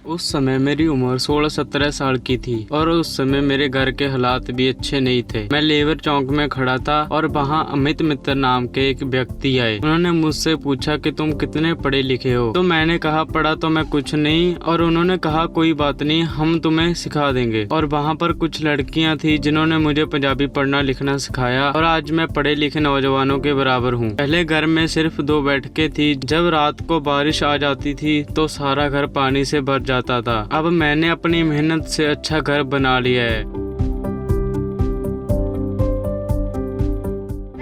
उस समय मेरी उम्र 16-17 साल की थी और उस समय मेरे घर के हालात भी अच्छे नहीं थे। मैं लेबर चौक में खड़ा था और वहाँ अमित मित्र नाम के एक व्यक्ति आए। उन्होंने मुझसे पूछा कि तुम कितने पढ़े लिखे हो। तो मैंने कहा पढ़ा तो मैं कुछ नहीं, और उन्होंने कहा कोई बात नहीं, हम तुम्हें सिखा देंगे। और वहाँ पर कुछ लड़कियाँ थी जिन्होंने मुझे पंजाबी पढ़ना लिखना सिखाया और आज मैं पढ़े लिखे नौजवानों के बराबर हूँ। पहले घर में सिर्फ 2 बैठकें थी। जब रात को बारिश आ जाती थी तो सारा घर पानी से भर जाता था। अब मैंने अपनी मेहनत से अच्छा घर बना लिया है।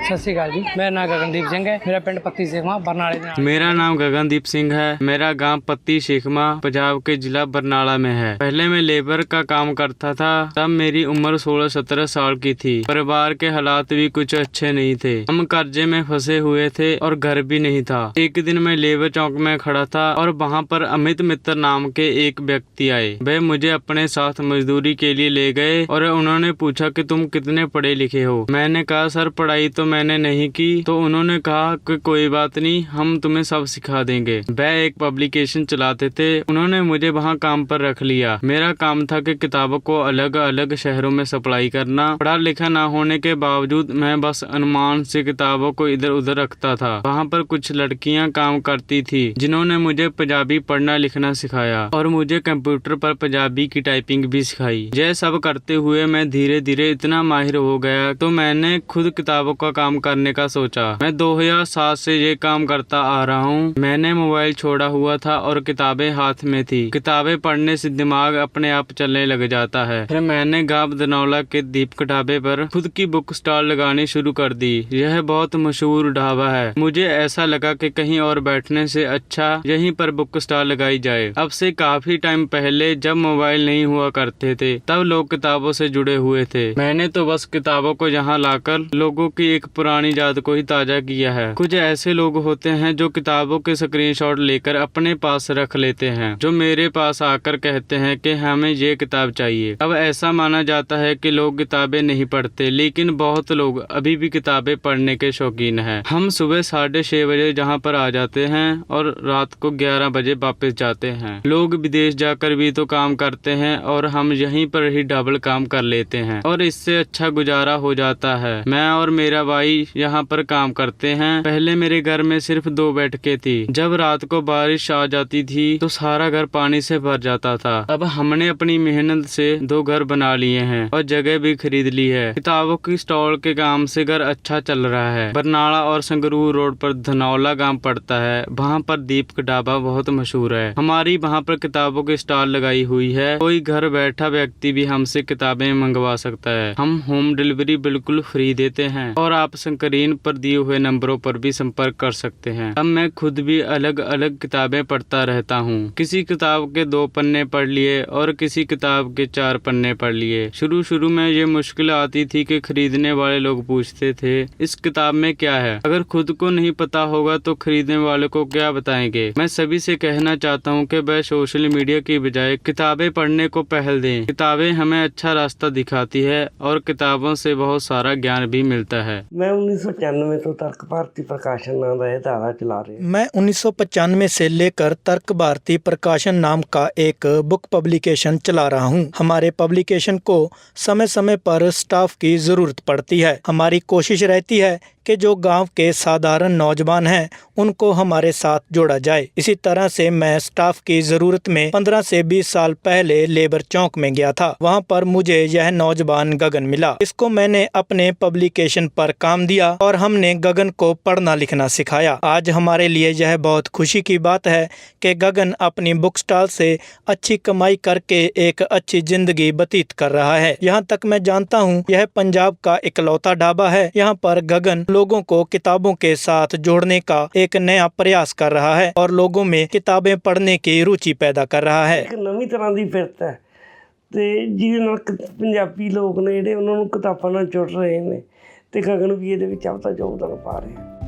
सत श्री अकाल जी, मेरा नाम गगनदीप सिंह है। मेरा पिंड पत्ती सेखवा बरनाले में। मेरा नाम गगनदीप सिंह है। मेरा गांव पत्ती शेखमा पंजाब के जिला बरनाला में है। पहले मैं लेबर का काम करता था। तब मेरी उम्र 16-17 साल की थी। परिवार के हालात भी कुछ अच्छे नहीं थे। हम कर्जे में फंसे हुए थे और घर भी नहीं था। एक दिन मैं लेबर चौक में खड़ा था और वहाँ पर अमित मित्र नाम के एक व्यक्ति आए। वे मुझे अपने साथ मजदूरी के लिए ले गए और उन्होंने पूछा कि तुम कितने पढ़े लिखे हो। मैंने कहा सर पढ़ाई तो मैंने नहीं की। तो उन्होंने कहा कि कोई बात नहीं, हम तुम्हें सब सिखा देंगे। वह एक पब्लिकेशन चलाते थे। उन्होंने मुझे वहाँ काम पर रख लिया। मेरा काम था कि किताबों को अलग अलग शहरों में सप्लाई करना। पढ़ा लिखा ना होने के बावजूद मैं बस अनुमान से किताबों को इधर उधर रखता था। वहाँ पर कुछ लड़कियाँ काम करती थी जिन्होंने मुझे पंजाबी पढ़ना लिखना सिखाया और मुझे कंप्यूटर पर पंजाबी की टाइपिंग भी सिखाई। यह सब करते हुए मैं धीरे धीरे इतना माहिर हो गया तो मैंने खुद किताबों का काम करने का सोचा। मैं 2007 से ये काम करता आ रहा हूँ। मैंने मोबाइल छोड़ा हुआ था और किताबें हाथ में थी। किताबें पढ़ने से दिमाग अपने आप चलने लग जाता है। फिर मैंने गांव धनौला के दीपक ढाबे पर खुद की बुक स्टॉल लगानी शुरू कर दी। यह बहुत मशहूर ढाबा है। मुझे ऐसा लगा कि कहीं और बैठने से अच्छा यहीं पर बुक स्टॉल लगाई जाए। अब से काफी टाइम पहले जब मोबाइल नहीं हुआ करते थे तब लोग किताबों से जुड़े हुए थे। मैंने तो बस किताबों को यहाँ लाकर लोगों की एक पुरानी याद को ही ताजा किया है। कुछ ऐसे लोग होते हैं जो किताबों के स्क्रीनशॉट लेकर अपने पास रख लेते हैं, जो मेरे पास आकर कहते हैं कि हमें ये किताब चाहिए। अब ऐसा माना जाता है कि लोग किताबें नहीं पढ़ते, लेकिन बहुत लोग अभी भी किताबें पढ़ने के शौकीन हैं। हम सुबह 6:30 बजे जहाँ पर आ जाते हैं और रात को 11 बजे वापस जाते हैं। लोग विदेश जाकर भी तो काम करते हैं और हम यहीं पर ही डबल काम कर लेते हैं और इससे अच्छा गुजारा हो जाता है। मैं और मेरा भाई यहाँ पर काम करते हैं। पहले मेरे घर में सिर्फ 2 बैठकें थी। जब रात को बारिश आ जाती थी तो सारा घर पानी से भर जाता था। अब हमने अपनी मेहनत से 2 घर बना लिए हैं और जगह भी खरीद ली है। किताबों की स्टॉल के काम से घर अच्छा चल रहा है। बरनाला और संगरूर रोड पर धनौला गांव पड़ता है। वहाँ पर दीपक ढाबा बहुत मशहूर है। हमारी वहाँ पर किताबों की स्टॉल लगाई हुई है। कोई घर बैठा व्यक्ति भी हमसे किताबें मंगवा सकता है। हम होम डिलीवरी बिल्कुल फ्री देते हैं और आप स्क्रीन पर दिए हुए नंबरों पर भी संपर्क कर सकते हैं। अब मैं खुद भी अलग अलग किताबें पढ़ता रहता हूँ। किसी किताब के 2 पन्ने पढ़ लिए और किसी किताब के 4 पन्ने पढ़ लिए। शुरू में ये मुश्किल आती थी कि खरीदने वाले लोग पूछते थे इस किताब में क्या है। अगर खुद को नहीं पता होगा तो खरीदने वाले को क्या बताएंगे। मैं सभी से कहना चाहता हूँ कि वह सोशल मीडिया की बजाय किताबें पढ़ने को पहल दें। किताबें हमें अच्छा रास्ता दिखाती है और किताबों से बहुत सारा ज्ञान भी मिलता है। मैं 1995 तो तर्क भारती प्रकाशन नाम का धारा चला रहे हैं। मैं 1995 से लेकर तर्क भारती प्रकाशन नाम का एक बुक पब्लिकेशन चला रहा हूँ। हमारे पब्लिकेशन को समय समय पर स्टाफ की जरूरत पड़ती है। हमारी कोशिश रहती है कि जो गांव के साधारण नौजवान हैं उनको हमारे साथ जोड़ा जाए। इसी तरह से मैं स्टाफ की जरूरत में 15 से 20 साल पहले लेबर चौक में गया था। वहां पर मुझे यह नौजवान गगन मिला। इसको मैंने अपने पब्लिकेशन पर काम दिया और हमने गगन को पढ़ना लिखना सिखाया। आज हमारे लिए यह बहुत खुशी की बात है कि गगन अपनी बुक स्टॉल से अच्छी कमाई करके एक अच्छी जिंदगी व्यतीत कर रहा है। यहाँ तक मैं जानता हूँ यह पंजाब का इकलौता ढाबा है। यहाँ पर गगन लोगों को किताबों के साथ जोड़ने का एक नया प्रयास कर रहा है और लोगों में किताबें पढ़ने की रुचि पैदा कर रहा है। एक नवी तरह की फिरत है ਤੇ ਜਿਹਦੇ ਨਾਲ ਪੰਜਾਬੀ ਲੋਕ ਨੇ ਜਿਹੜੇ ਉਹਨਾਂ ਨੂੰ ਕਿਤਾਬਾਂ ਨਾਲ ਜੁੜ ਰਹੇ ਨੇ ਤੇ ਗਗਨ ਵੀ ਇਹਦੇ ਵਿੱਚ ਆਪਦਾ ਯੋਗਦਾਨ ਪਾ ਰਹੇ